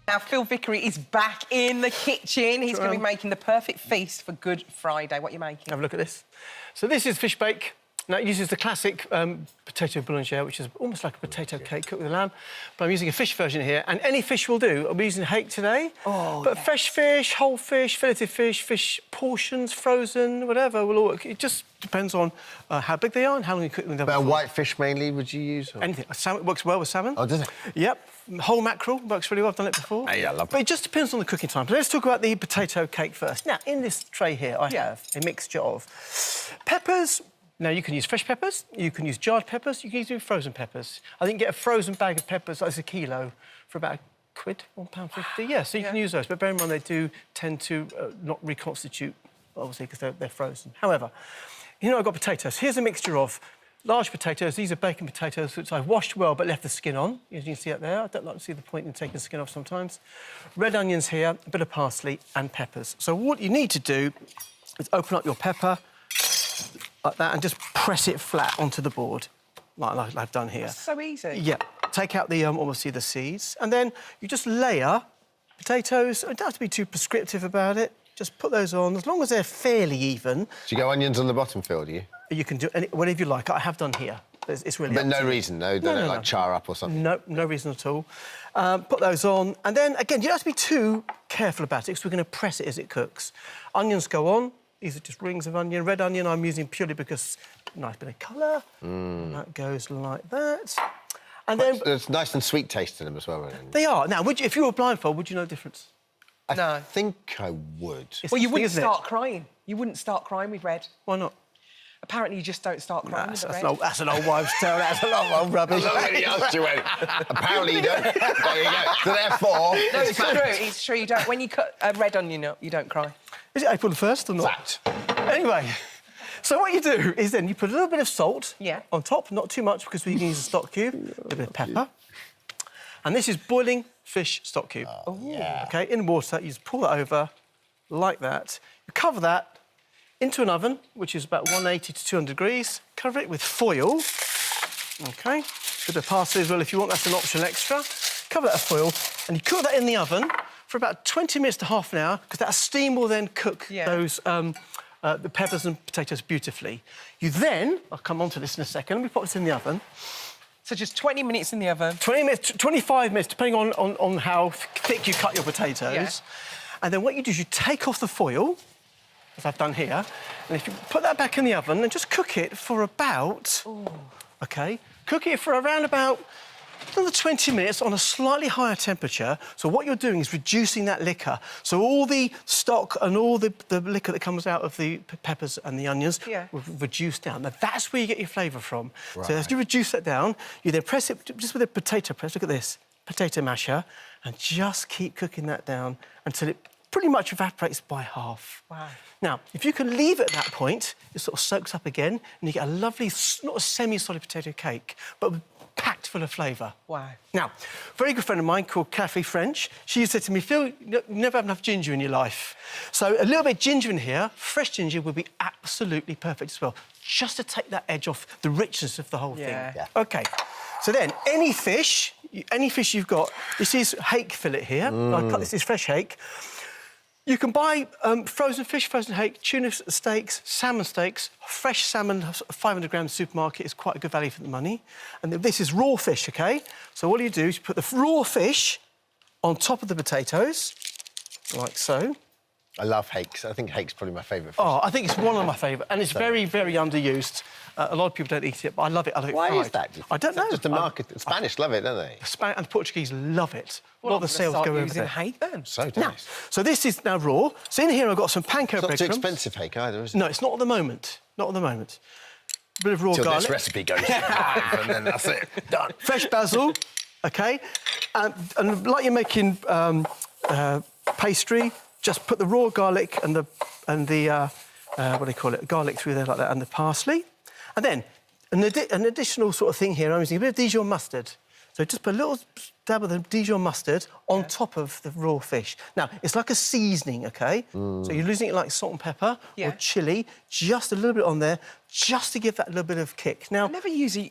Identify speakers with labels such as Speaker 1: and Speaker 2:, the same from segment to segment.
Speaker 1: Now, Phil Vickery is back in the kitchen. He's going to be making the perfect feast for Good Friday. What are you making?
Speaker 2: Have a look at this. So this is fish bake. Now, it uses the classic potato boulanger, which is almost like a potato cake cooked with lamb. But I'm using a fish version here, and any fish will do. I'll be using hake today.
Speaker 1: Oh,
Speaker 2: but
Speaker 1: yes.
Speaker 2: fresh fish, whole fish, filleted fish, fish portions, frozen, whatever, will all... It just depends on how big they are and how long you cook them.
Speaker 3: But white fish mainly, would you use? Or?
Speaker 2: Anything. Salmon works well with salmon.
Speaker 3: Oh, does it?
Speaker 2: Yep. Whole mackerel works really well. I've done it before.
Speaker 3: Oh, yeah, I love it.
Speaker 2: But it just depends on the cooking time. So let's talk about the potato cake first. Now, in this tray here, I have a mixture of peppers. Now, you can use fresh peppers, you can use jarred peppers, you can use frozen peppers. I think you get a frozen bag of peppers, that's a kilo, for about £1, £1.50. Yeah, so you can use those. But bear in mind, they do tend to not reconstitute, obviously, because they're frozen. However, you know, I've got potatoes. Here's a mixture of large potatoes. These are bacon potatoes, which I've washed well but left the skin on. As you can see up there. I don't like to see the point in taking the skin off sometimes. Red onions here, a bit of parsley and peppers. So what you need to do is open up your pepper, like that, and just press it flat onto the board, like I've done here.
Speaker 1: That's so easy.
Speaker 2: Yeah. Take out the, obviously, the seeds, and then you just layer potatoes. You don't have to be too prescriptive about it. Just put those on, as long as they're fairly even.
Speaker 3: Do you go onions on the bottom, Phil, do you?
Speaker 2: You can do whatever you like. I have done here. It's really
Speaker 3: But no reason, no? They don't, like, char up or something?
Speaker 2: No, no reason at all. Put those on, and then, again, you don't have to be too careful about it, because we're going to press it as it cooks. Onions go on. These are just rings of onion. Red onion I'm using purely because nice bit of colour. That goes like that. And then...
Speaker 3: There's nice and sweet taste to them as well, right?
Speaker 2: They are. Now, if you were blindfold, would you know the difference?
Speaker 3: I think I would.
Speaker 1: Well, you wouldn't start crying. You wouldn't start crying with red.
Speaker 2: Why not?
Speaker 1: Apparently, you just don't start crying with red.
Speaker 2: That's an old wives' tale. That's a lot of old rubbish.
Speaker 3: Apparently, you don't. There you go. So, therefore...
Speaker 1: No, it's true. It's true. You don't. When you cut a red onion up, you don't cry.
Speaker 2: Is it April the 1st or not?
Speaker 3: Fact.
Speaker 2: Anyway, so what you do is then you put a little bit of salt on top, not too much because we can use a stock cube, a bit of pepper. And this is boiling fish stock cube.
Speaker 3: Oh, yeah.
Speaker 2: OK, in water, you just pour that over like that. You cover that into an oven, which is about 180 to 200 degrees. Cover it with foil. OK, a bit of parsley as well if you want, that's an optional extra. Cover that with foil, and you cook that in the oven for about 20 minutes to half an hour, because that steam will then cook those the peppers and potatoes beautifully. You then... I'll come on to this in a second. Let me pop this in the oven.
Speaker 1: So just 20 minutes in the oven?
Speaker 2: 20 minutes, 25 minutes, depending on how thick you cut your potatoes. Yeah. And then what you do is you take off the foil, as I've done here, and if you put that back in the oven and just cook it for about... OK? Cook it for around about... another 20 minutes on a slightly higher temperature. So what you're doing is reducing that liquor. So all the stock and all the liquor that comes out of the peppers and the onions will reduce down. Now, that's where you get your flavour from. Right. So as you reduce that down, you then press it just with a potato press. Look at this, potato masher, and just keep cooking that down until it pretty much evaporates by half.
Speaker 1: Wow.
Speaker 2: Now, if you can leave it at that point, it sort of soaks up again, and you get a lovely, not a semi-solid potato cake, but packed full of flavour.
Speaker 1: Wow.
Speaker 2: Now, a very good friend of mine called Kathy French, she said to me, Phil, you never have enough ginger in your life. So a little bit of ginger in here, fresh ginger, would be absolutely perfect as well, just to take that edge off the richness of the whole thing. Yeah. OK, so then, any fish you've got, this is hake fillet here. I cut this is fresh hake. You can buy frozen fish, frozen hake, tuna steaks, salmon steaks. Fresh salmon, 500 grams supermarket is quite a good value for the money. And this is raw fish, OK? So what you do is you put the raw fish on top of the potatoes, like so.
Speaker 3: I love hakes. I think hake's probably my favourite fish.
Speaker 2: Oh, I think it's one of my favourite, and it's very, very underused. A lot of people don't eat it, but I love it. I love it
Speaker 3: Why
Speaker 2: fried.
Speaker 3: is that?
Speaker 2: I don't know.
Speaker 3: Just the market. The Spanish love it, don't they?
Speaker 2: And the Portuguese love it.
Speaker 1: Well,
Speaker 2: a lot of the sales go over there.
Speaker 1: Hake then.
Speaker 3: So nice.
Speaker 2: Now, so this is now raw. So in here I've got some panko breadcrumbs.
Speaker 3: It's not too expensive hake either, is it?
Speaker 2: No, it's not at the moment. Not at the moment. A bit of raw garlic.
Speaker 3: This recipe goes live, and then that's it. Done.
Speaker 2: Fresh basil, OK? And like you're making pastry, just put the raw garlic and the what do they call it? Garlic through there like that, and the parsley. And then an additional sort of thing here, I'm using a bit of Dijon mustard. So just put a little dab of the Dijon mustard on top of the raw fish. Now, it's like a seasoning, OK? So you're using it like salt and pepper or chilli, just a little bit on there, just to give that little bit of kick. Now,
Speaker 1: I never usually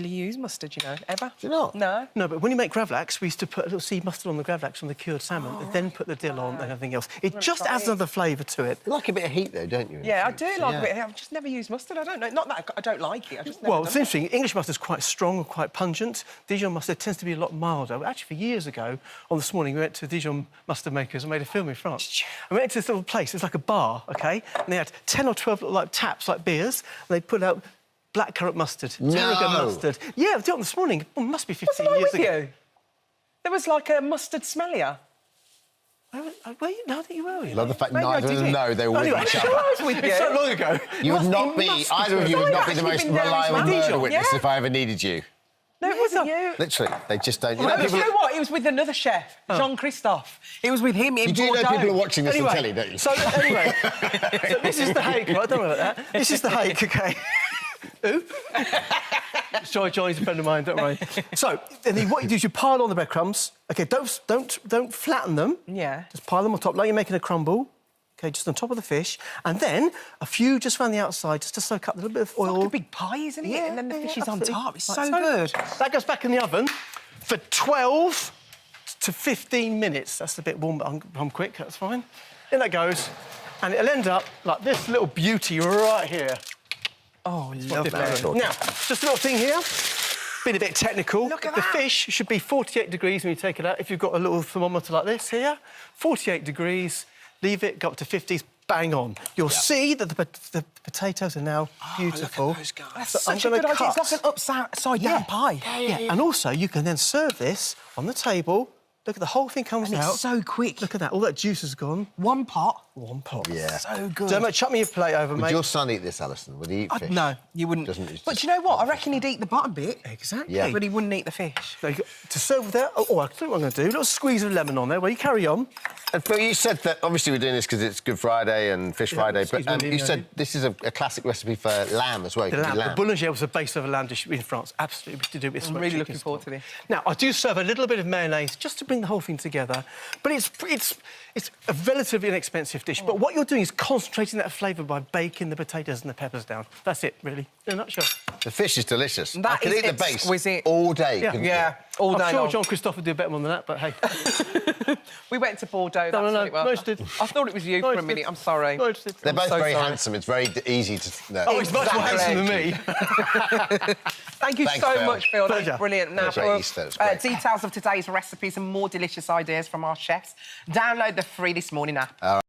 Speaker 1: use mustard, you know, ever.
Speaker 3: Do you not?
Speaker 1: No.
Speaker 2: No, but when you make gravlax, we used to put a little seed mustard on the gravlax on the cured salmon, and then put the dill on and everything else. It just adds another flavour to it.
Speaker 3: You like a bit of heat, though, don't you?
Speaker 1: Yeah, I do like a bit. I've just never used mustard. I don't know. Not that I don't like it. I just never
Speaker 2: Well, it's interesting. English mustard's quite strong and quite pungent. Dijon mustard tends to be a lot milder. Actually, for years ago, on This Morning, we went to Dijon mustard makers and made a film in France. And we went to this little place. It's like a bar, OK? And they had 10 or 12 little, like taps, like beers, and they put out blackcurrant mustard, tarragon mustard. Yeah, I did it This Morning. Oh, it must be 15 years ago.
Speaker 1: You? There was like a mustard smellier.
Speaker 2: Were you? No, I think you were.
Speaker 3: Love the fact
Speaker 1: Maybe
Speaker 3: neither
Speaker 1: I
Speaker 3: of them
Speaker 1: did.
Speaker 3: know they were with each other.
Speaker 1: I was with you.
Speaker 2: It's so long ago.
Speaker 3: You would not be, either of you would not be the most reliable murder witness if I ever needed you.
Speaker 1: No, it wasn't you.
Speaker 3: Literally, they just don't.
Speaker 1: You know what? It was with another chef, Jean-Christophe. It was with him in
Speaker 3: You do know
Speaker 1: Bordeaux.
Speaker 3: people are watching this on telly, don't you?
Speaker 2: So, anyway, so this is the hake, right? Don't worry about that. This is the hake, OK? Who? Sorry, Johnny's a friend of mine, don't worry. So, and then what you do is you pile on the breadcrumbs. OK, don't flatten them.
Speaker 1: Yeah.
Speaker 2: Just pile them on top, like you're making a crumble. OK, just on top of the fish. And then a few just around the outside, just to soak up a little bit of oil.
Speaker 1: It's like a big pie, isn't it?
Speaker 2: Yeah,
Speaker 1: and then the fish is on
Speaker 2: absolutely.
Speaker 1: top. It's
Speaker 2: Like
Speaker 1: so good.
Speaker 2: That goes back in the oven for 12 to 15 minutes. That's a bit warm, but I'm quick, that's fine. In that goes, and it'll end up like this little beauty right here.
Speaker 1: Oh, love that.
Speaker 2: Now, just a little thing here. Been a bit technical.
Speaker 1: Look at
Speaker 2: the
Speaker 1: that.
Speaker 2: fish should be 48 degrees when you take it out. If you've got a little thermometer like this here, 48 degrees, leave it, go up to 50s, bang on. You'll see that the potatoes are now beautiful.
Speaker 1: Look at those guys. That's
Speaker 2: So
Speaker 1: such a good idea. It's like an upside-down pie.
Speaker 2: Yeah, and also you can then serve this on the table. Look at the whole thing comes
Speaker 1: And
Speaker 2: out.
Speaker 1: it's so quick.
Speaker 2: Look at that, all that juice has gone.
Speaker 1: One pot.
Speaker 2: One pot.
Speaker 3: Yeah.
Speaker 1: So good.
Speaker 2: Dermot, chuck me your plate over,
Speaker 3: Would
Speaker 2: mate.
Speaker 3: your son eat this, Alison? Would he eat fish?
Speaker 1: No, you wouldn't.
Speaker 3: Doesn't.
Speaker 1: But you know what? I reckon he'd eat the bottom bit.
Speaker 2: Exactly.
Speaker 3: Yeah.
Speaker 1: But he wouldn't eat the fish.
Speaker 2: So to serve with that, I think what I'm going to do, a little squeeze of lemon on there. Well, you carry on.
Speaker 3: But you said that obviously we're doing this because it's Good Friday and Fish Friday, but
Speaker 2: excuse me,
Speaker 3: you said this is a classic recipe for lamb as well. It
Speaker 2: The
Speaker 3: could be
Speaker 2: lamb. The boulanger was the base of a lamb dish in France. Absolutely, to do with
Speaker 1: I'm really looking forward to this.
Speaker 2: Now, I do serve a little bit of mayonnaise just to bring the whole thing together, but it's a relatively inexpensive dish. But what you're doing is concentrating that flavour by baking the potatoes and the peppers down. That's it, really, in a nutshell.
Speaker 3: The fish is delicious.
Speaker 1: That
Speaker 3: I could
Speaker 1: is
Speaker 3: eat the base
Speaker 1: exquisite.
Speaker 3: all day.
Speaker 2: Yeah.
Speaker 3: couldn't you?
Speaker 1: Yeah, all day
Speaker 2: I'm sure
Speaker 1: long.
Speaker 2: Jean-Christophe would do a better one than that, but hey.
Speaker 1: We went to Bordeaux.
Speaker 2: No,
Speaker 1: That's
Speaker 2: no,
Speaker 1: what it was.
Speaker 2: no, it's did.
Speaker 1: I thought it was you
Speaker 2: No,
Speaker 1: for
Speaker 2: it's
Speaker 1: a minute.
Speaker 2: did.
Speaker 1: I'm sorry.
Speaker 2: No, it's did.
Speaker 3: They're both
Speaker 1: so
Speaker 3: very
Speaker 1: sorry.
Speaker 3: handsome. It's very easy to know.
Speaker 2: Oh, he's much more handsome than me.
Speaker 1: Thank you
Speaker 3: Thanks,
Speaker 1: so
Speaker 3: Phil.
Speaker 1: much, Phil. That
Speaker 2: Pleasure.
Speaker 1: was brilliant. Now,
Speaker 3: Pleasure.
Speaker 1: for
Speaker 3: Easter, it's great.
Speaker 1: details of today's recipes and more delicious ideas from our chefs, download the free This Morning app.